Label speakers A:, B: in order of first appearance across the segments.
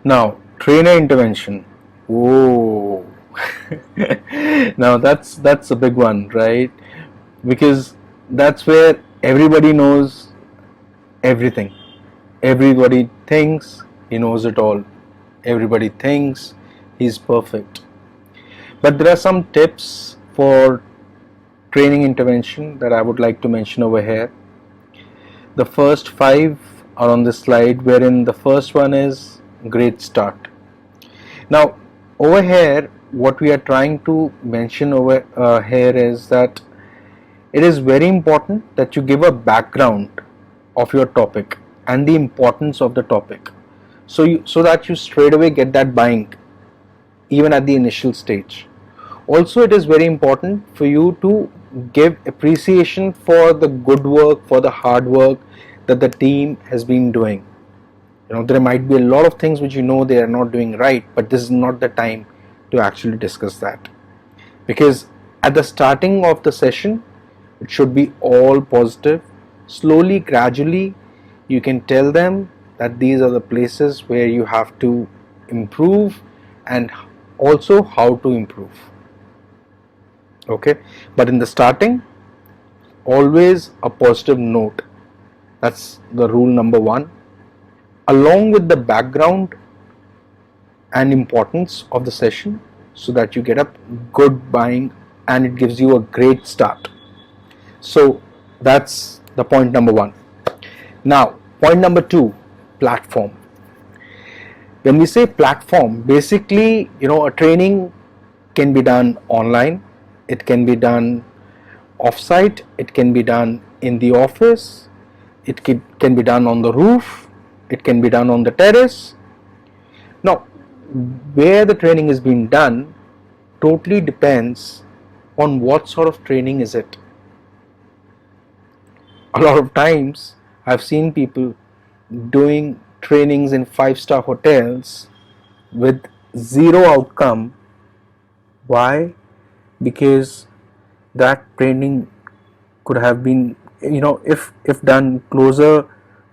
A: Now, trainer intervention. Whoa. Now that's a big one, right? Because that's where everybody knows everything. Everybody thinks he knows it all. Everybody thinks he's perfect. But there are some tips for training intervention that I would like to mention over here. The first five are on this slide, wherein the first one is great start. Now, over here, what we are trying to mention over here is that it is very important that you give a background of your topic and the importance of the topic, so that you straight away get that buying even at the initial stage. Also, it is very important for you to give appreciation for the good work, for the hard work that the team has been doing. There might be a lot of things which they are not doing right, but this is not the time to actually discuss that, because at the starting of the session it should be all positive. Slowly, gradually, you can tell them that these are the places where you have to improve and also how to improve. Okay, but in the starting, always a positive note. That's the rule number one, along with the background and importance of the session, so that you get a good buying and it gives you a great start. So that's the point number one. Now, point number two, platform. When we say platform, basically, a training can be done online, it can be done offsite, it can be done in the office, it can be done on the roof, it can be done on the terrace. Now, where the training is being done totally depends on what sort of training is it. A lot of times I've seen people doing trainings in 5-star hotels with zero outcome. Why? Because that training could have been, if done closer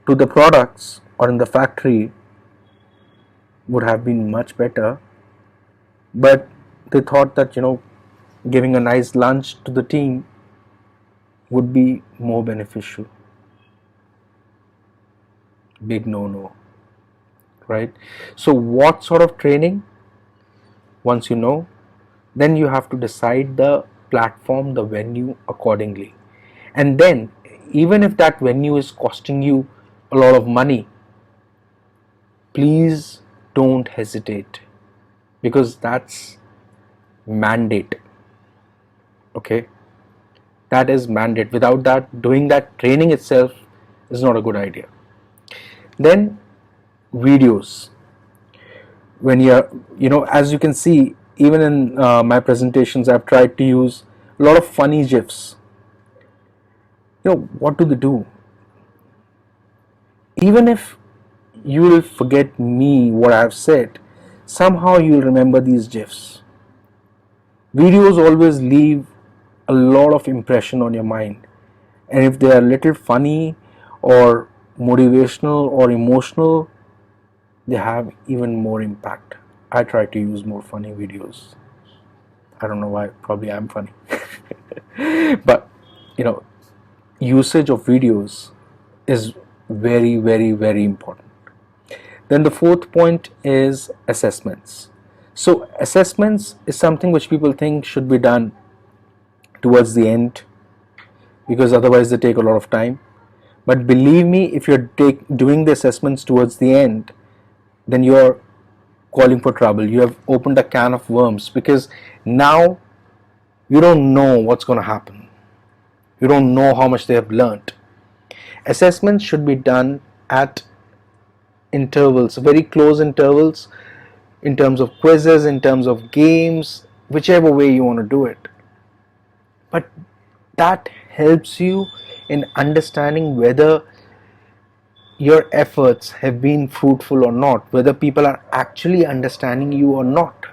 A: to the products or in the factory, would have been much better. But they thought that giving a nice lunch to the team would be more beneficial. Big no, right? So what sort of training? Once you know, then you have to decide the platform, the venue accordingly. And then, even if that venue is costing you a lot of money, please don't hesitate, because that's mandate. Okay, that is mandate. Without that, doing that training itself is not a good idea. Then, videos. When you're, as you can see, even in my presentations, I've tried to use a lot of funny gifs. What do they do? Even if you will forget me, what I've said, somehow you'll remember these gifs. Videos always leave a lot of impression on your mind, and if they are little funny or motivational or emotional, they have even more impact. I try to use more funny videos. I don't know why, probably I'm funny. But usage of videos is very, very, very important. Then the fourth point is assessments. So assessments is something which people think should be done towards the end, because otherwise they take a lot of time. But believe me, if you're doing the assessments towards the end, then you're calling for trouble. You have opened a can of worms, because now you don't know what's going to happen. You don't know how much they have learned. Assessments should be done at intervals, very close intervals, in terms of quizzes, in terms of games, whichever way you want to do it. But that helps you in understanding whether your efforts have been fruitful or not, whether people are actually understanding you or not.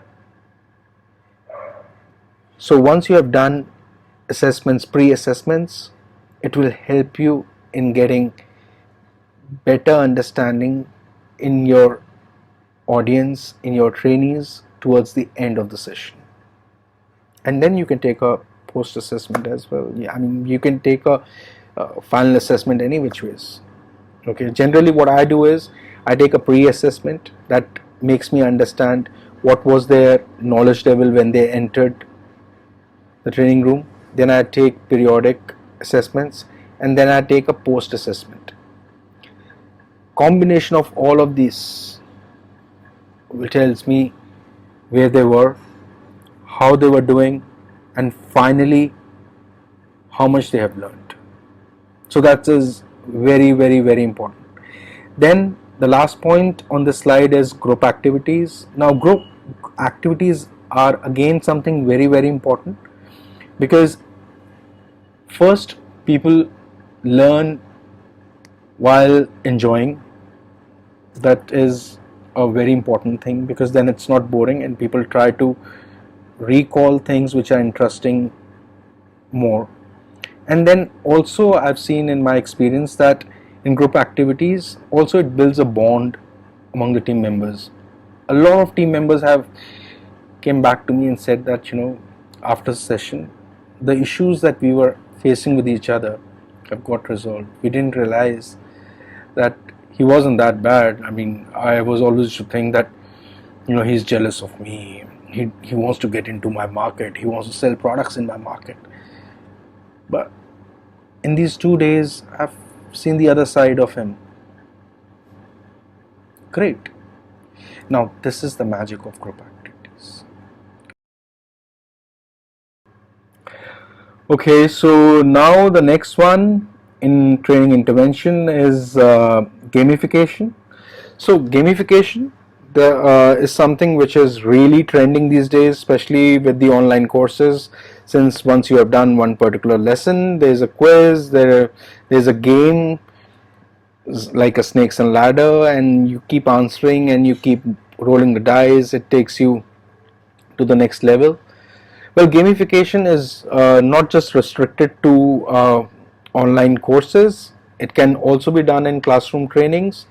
A: So once you have done assessments, pre-assessments, it will help you in getting better understanding in your audience, in your trainees towards the end of the session. And then you can take a post assessment as well. Yeah, I mean, you can take a final assessment any which ways. Okay, generally what I do is I take a pre-assessment that makes me understand what was their knowledge level when they entered the training room. Then I take periodic assessments, and then I take a post assessment. Combination of all of these tells me where they were, how they were doing, and finally how much they have learned. So that is very, very, very important. Then the last point on this slide is group activities. Now group activities are again something very, very important, because first people learn while enjoying. That is a very important thing, because then it's not boring and people try to recall things which are interesting more. And then also I've seen in my experience that in group activities also it builds a bond among the team members. A lot of team members have came back to me and said that, after session, the issues that we were facing with each other have got resolved. We didn't realize that he wasn't that bad. I mean, I was always to think that, he's jealous of me. He wants to get into my market. He wants to sell products in my market. But in these 2 days, I've seen the other side of him. Great. Now, this is the magic of group activities. Okay, so now the next one in training intervention is gamification. So gamification is something which is really trending these days, especially with the online courses. Since once you have done one particular lesson, there's a quiz, there's a game like a snakes and ladder, and you keep answering and you keep rolling the dice. It takes you to the next level. Well, gamification is not just restricted to online courses. It can also be done in classroom trainings.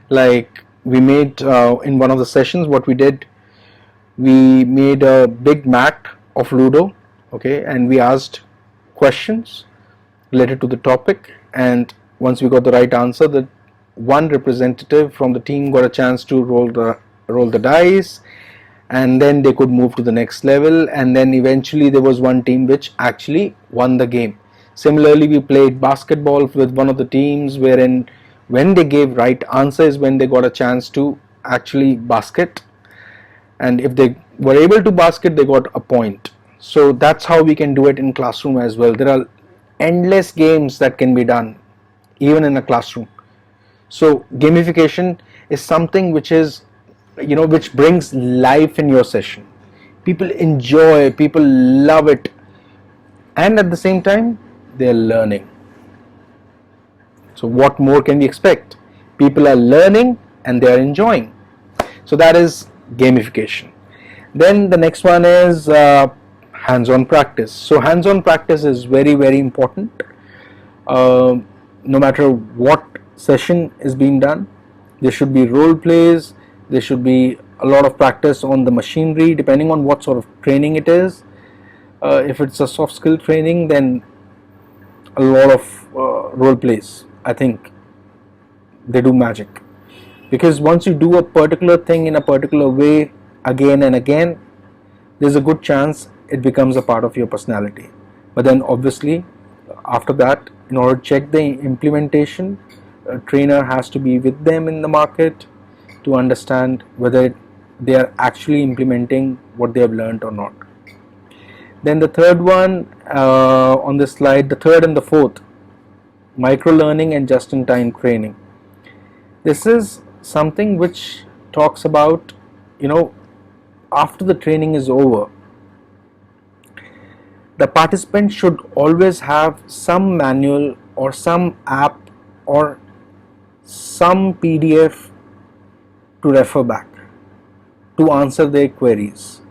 A: Like we made in one of the sessions, what we did, we made a big mat of Ludo, okay, and we asked questions related to the topic, and once we got the right answer, the one representative from the team got a chance to roll the dice, and then they could move to the next level, and then eventually there was one team which actually won the game. Similarly, we played basketball with one of the teams, wherein when they gave right answers, when they got a chance to actually basket, and if they were able to basket, they got a point. So that's how we can do it in classroom as well. There are endless games that can be done even in a classroom. So gamification is something which is, which brings life in your session. People enjoy, people love it, and at the same time they're learning. So what more can we expect? People are learning and they are enjoying. So that is gamification. Then the next one is hands-on practice. So hands-on practice is very, very important. No matter what session is being done, there should be role plays, there should be a lot of practice on the machinery, depending on what sort of training it is. If it's a soft skill training, then a lot of role plays, I think they do magic, because once you do a particular thing in a particular way again and again, there's a good chance it becomes a part of your personality. But then obviously after that, in order to check the implementation, a trainer has to be with them in the market to understand whether they are actually implementing what they have learned or not. Then the third one on this slide, the third and the fourth, micro learning and just-in-time training. This is something which talks about, after the training is over, the participant should always have some manual or some app or some PDF to refer back to answer their queries,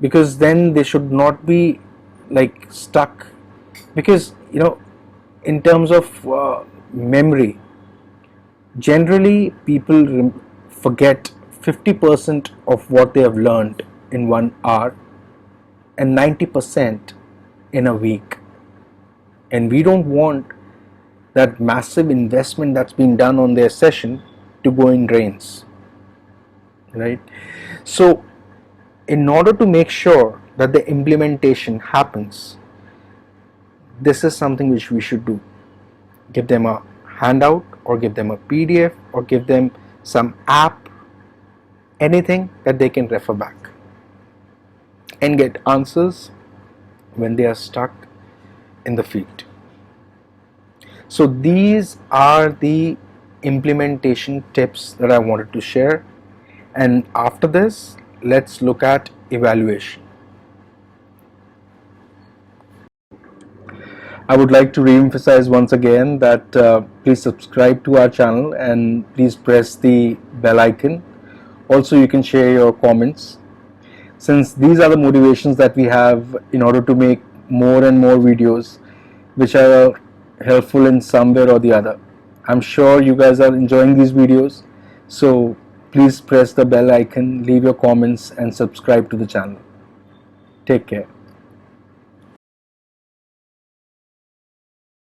A: because then they should not be like stuck, because in terms of memory, generally people forget 50% of what they have learned in 1 hour and 90% in a week. And we don't want that massive investment that's been done on their session to go in drains, right? So in order to make sure that the implementation happens, this is something which we should do. Give them a handout or give them a PDF or give them some app, anything that they can refer back and get answers when they are stuck in the field. So these are the implementation tips that I wanted to share, and after this let's look at evaluation. I would like to re-emphasize once again that please subscribe to our channel and please press the bell icon. Also, you can share your comments, since these are the motivations that we have in order to make more and more videos which are helpful in some way or the other. I'm sure you guys are enjoying these videos, so please press the bell icon, leave your comments and subscribe to the channel. Take care.